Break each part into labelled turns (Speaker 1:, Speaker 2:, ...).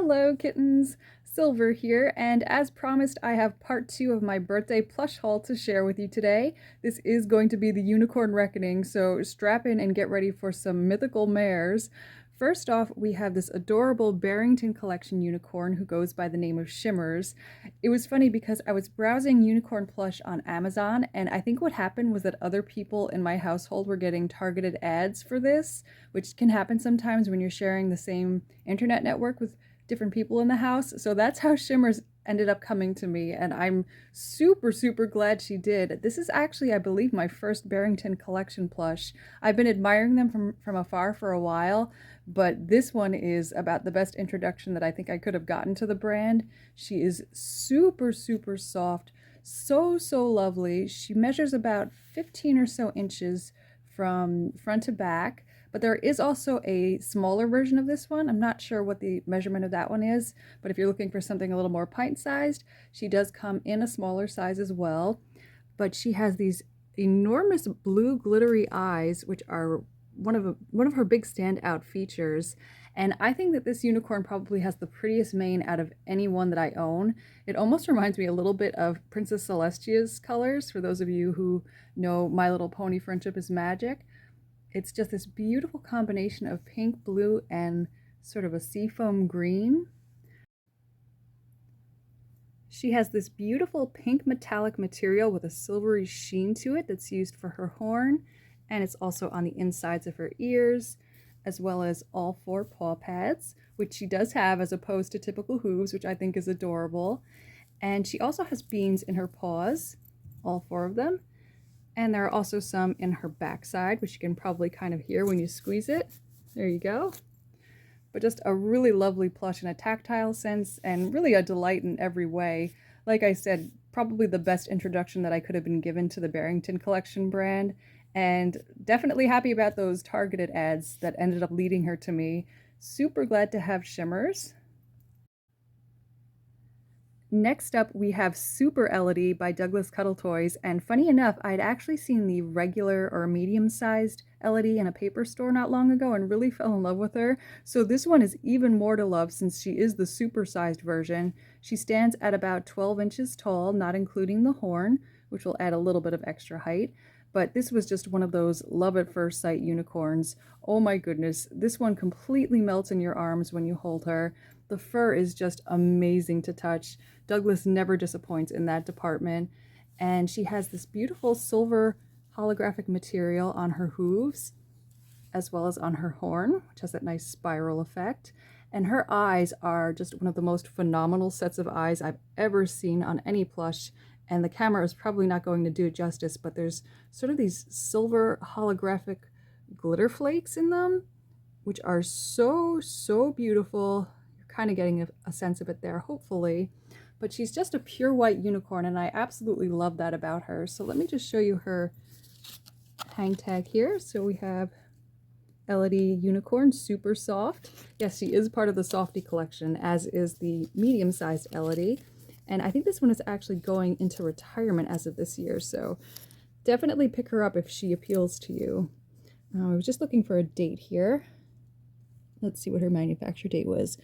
Speaker 1: Hello kittens, Silver here, and as promised I have part 2 of my birthday plush haul to share with you today. This is going to be the Unicorn Reckoning, so strap in and get ready for some mythical mares. First off, we have this adorable Barrington Collection unicorn who goes by the name of Shimmers. It was funny because I was browsing unicorn plush on Amazon, and I think what happened was that other people in my household were getting targeted ads for this, which can happen sometimes when you're sharing the same internet network with different people in the house. So that's how Shimmers ended up coming to me, and I'm super glad she did. This is actually, I believe, my first Barrington Collection plush. I've been admiring them from afar for a while, but this one is about the best introduction that I think I could have gotten to the brand. She is super soft, so lovely. She measures about 15 or so inches from front to back. But there is also a smaller version of this one. I'm not sure what the measurement of that one is, but if you're looking for something a little more pint-sized, she does come in a smaller size as well. But she has these enormous blue glittery eyes, which are one of her big standout features. And I think that this unicorn probably has the prettiest mane out of any one that I own. It almost reminds me a little bit of Princess Celestia's colors, for those of you who know My Little Pony Friendship is Magic. It's just this beautiful combination of pink, blue, and sort of a seafoam green. She has this beautiful pink metallic material with a silvery sheen to it that's used for her horn, and it's also on the insides of her ears, as well as all 4 paw pads, which she does have as opposed to typical hooves, which I think is adorable. And she also has beans in her paws, all 4 of them. And there are also some in her backside, which you can probably kind of hear when you squeeze it. There you go. But just a really lovely plush in a tactile sense, and really a delight in every way. Like I said, probably the best introduction that I could have been given to the Barrington Collection brand, and definitely happy about those targeted ads that ended up leading her to me. Super glad to have Shimmers. Next up, we have Super Elodie by Douglas Cuddle Toys, and funny enough, I'd actually seen the regular or medium-sized Elodie in a paper store not long ago and really fell in love with her. So this one is even more to love since she is the super-sized version. She stands at about 12 inches tall, not including the horn, which will add a little bit of extra height. But this was just one of those love at first sight unicorns. Oh my goodness, this one completely melts in your arms when you hold her. The fur is just amazing to touch. Douglas never disappoints in that department. And she has this beautiful silver holographic material on her hooves, as well as on her horn, which has that nice spiral effect. And her eyes are just one of the most phenomenal sets of eyes I've ever seen on any plush. And the camera is probably not going to do it justice, but there's sort of these silver holographic glitter flakes in them, which are so beautiful. You're kind of getting a sense of it there, hopefully. But she's just a pure white unicorn, and I absolutely love that about her. So let me just show you her hang tag here. So we have Elodie Unicorn, super soft. Yes, she is part of the Softie collection, as is the medium-sized Elodie. And I think this one is actually going into retirement as of this year, so definitely pick her up if she appeals to you. I was just looking for a date here. Let's see what her manufacture date was.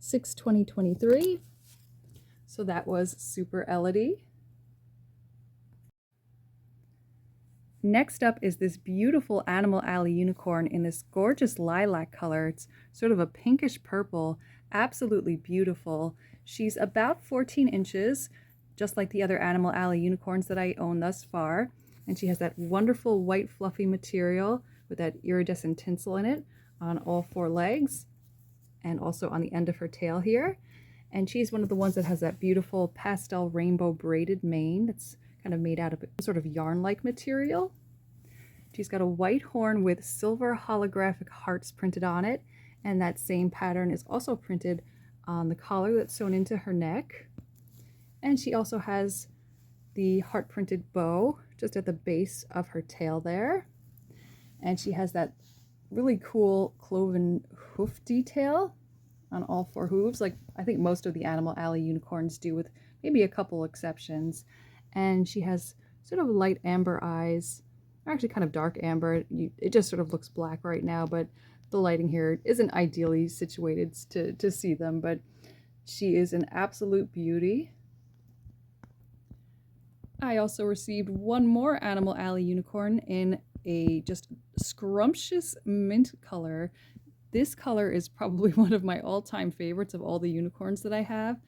Speaker 1: 6/20/23. So that was Super Elodie. Next up is this beautiful Animal Alley unicorn in this gorgeous lilac color. It's sort of a pinkish purple, absolutely beautiful. She's about 14 inches, just like the other Animal Alley unicorns that I own thus far. And she has that wonderful white fluffy material with that iridescent tinsel in it on all 4 legs and also on the end of her tail here. And she's one of the ones that has that beautiful pastel rainbow braided mane that's kind of made out of a sort of yarn-like material. She's got a white horn with silver holographic hearts printed on it, and that same pattern is also printed on the collar that's sewn into her neck. And she also has the heart printed bow just at the base of her tail there. And she has that really cool cloven hoof detail on all 4 hooves, like I think most of the Animal Alley unicorns do, with maybe a couple exceptions. And she has sort of light amber eyes, or actually kind of dark amber. It just sort of looks black right now, but the lighting here isn't ideally situated to see them, but she is an absolute beauty. I also received one more Animal Alley unicorn in a just scrumptious mint color. This color is probably one of my all-time favorites of all the unicorns that I have.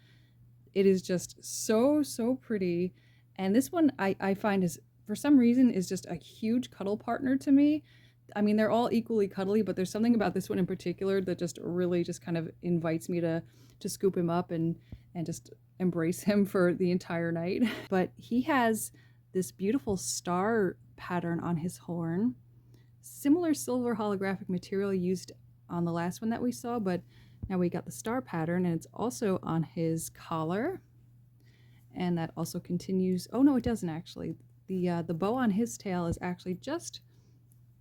Speaker 1: It is just so pretty. And this one I find is, for some reason, is just a huge cuddle partner to me. I mean, they're all equally cuddly, but there's something about this one in particular that just really just kind of invites me to scoop him up and just embrace him for the entire night. But he has this beautiful star pattern on his horn, similar silver holographic material used on the last one that we saw, but now we got the star pattern, and it's also on his collar, and that also continues. Oh no, it doesn't actually. The bow on his tail is actually just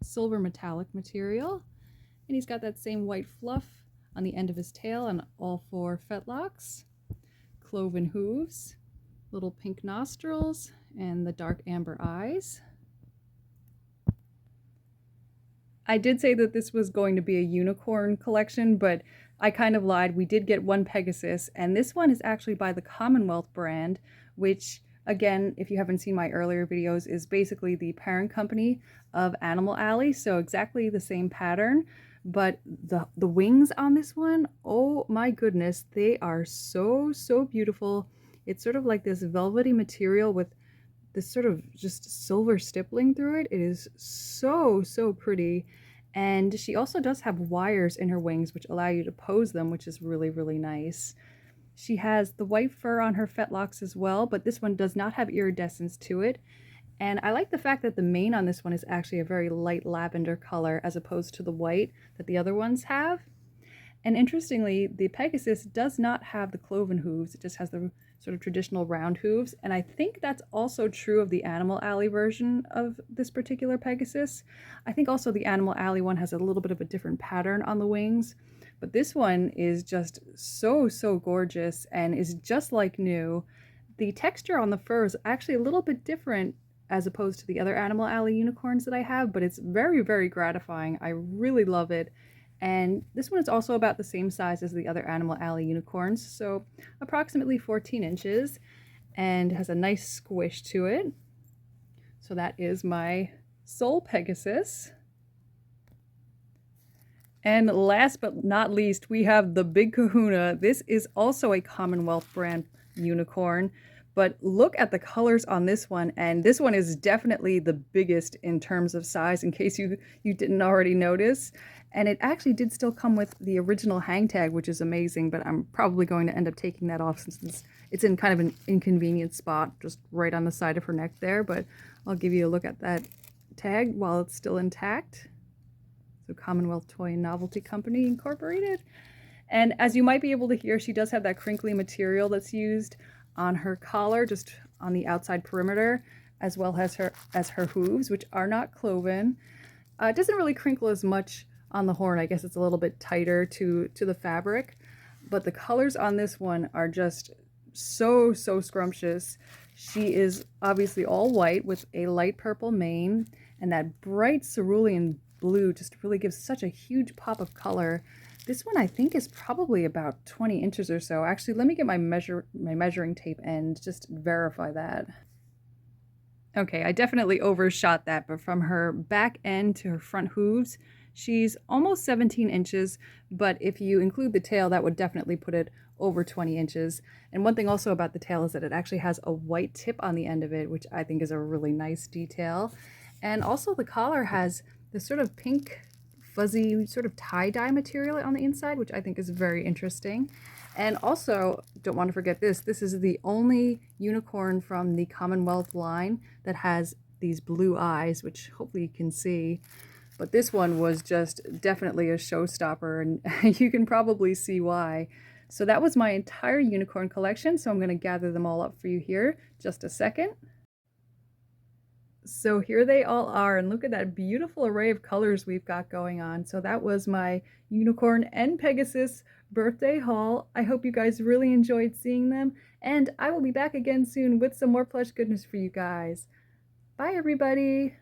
Speaker 1: silver metallic material, and he's got that same white fluff on the end of his tail and all 4 fetlocks, cloven hooves, little pink nostrils, and the dark amber eyes. I did say that this was going to be a unicorn collection, but I kind of lied. We did get one Pegasus, and this one is actually by the Commonwealth brand, which, again, if you haven't seen my earlier videos, is basically the parent company of Animal Alley, so exactly the same pattern. But the wings on this one, oh my goodness, they are so beautiful. It's sort of like this velvety material with this sort of just silver stippling through it. It is so pretty. And she also does have wires in her wings which allow you to pose them, which is really nice. She has the white fur on her fetlocks as well, but this one does not have iridescence to it. And I like the fact that the mane on this one is actually a very light lavender color as opposed to the white that the other ones have. And interestingly, the Pegasus does not have the cloven hooves. It just has the sort of traditional round hooves. And I think that's also true of the Animal Alley version of this particular Pegasus. I think also the Animal Alley one has a little bit of a different pattern on the wings. But this one is just so gorgeous and is just like new. The texture on the fur is actually a little bit different as opposed to the other Animal Alley unicorns that I have, but it's very gratifying. I really love it. And this one is also about the same size as the other Animal Alley unicorns, so approximately 14 inches, and has a nice squish to it. So that is my Soul Pegasus. And last but not least, we have the Big Kahuna. This is also a Commonwealth brand unicorn, but look at the colors on this one, and this one is definitely the biggest in terms of size, in case you didn't already notice. And it actually did still come with the original hang tag, which is amazing, but I'm probably going to end up taking that off since it's in kind of an inconvenient spot, just right on the side of her neck there. But I'll give you a look at that tag while it's still intact. So Commonwealth Toy and Novelty Company Incorporated. And as you might be able to hear, she does have that crinkly material that's used on her collar, just on the outside perimeter, as well as her hooves, which are not cloven. It doesn't really crinkle as much on the horn. I guess it's a little bit tighter to the fabric, but the colors on this one are just so scrumptious. She is obviously all white with a light purple mane, and that bright cerulean blue just really gives such a huge pop of color. This one I think is probably about 20 inches or so. Actually, let me get my measuring tape and just verify that. Okay, I definitely overshot that, but from her back end to her front hooves, she's almost 17 inches, but if you include the tail, that would definitely put it over 20 inches. And one thing also about the tail is that it actually has a white tip on the end of it, which I think is a really nice detail. And also the collar has this sort of pink, fuzzy sort of tie-dye material on the inside, which I think is very interesting. And also, don't want to forget this, this is the only unicorn from the Commonwealth line that has these blue eyes, which hopefully you can see. But this one was just definitely a showstopper, and you can probably see why. So that was my entire unicorn collection, so I'm going to gather them all up for you here just a second. So here they all are, and look at that beautiful array of colors we've got going on. So that was my unicorn and Pegasus birthday haul. I hope you guys really enjoyed seeing them, and I will be back again soon with some more plush goodness for you guys. Bye everybody!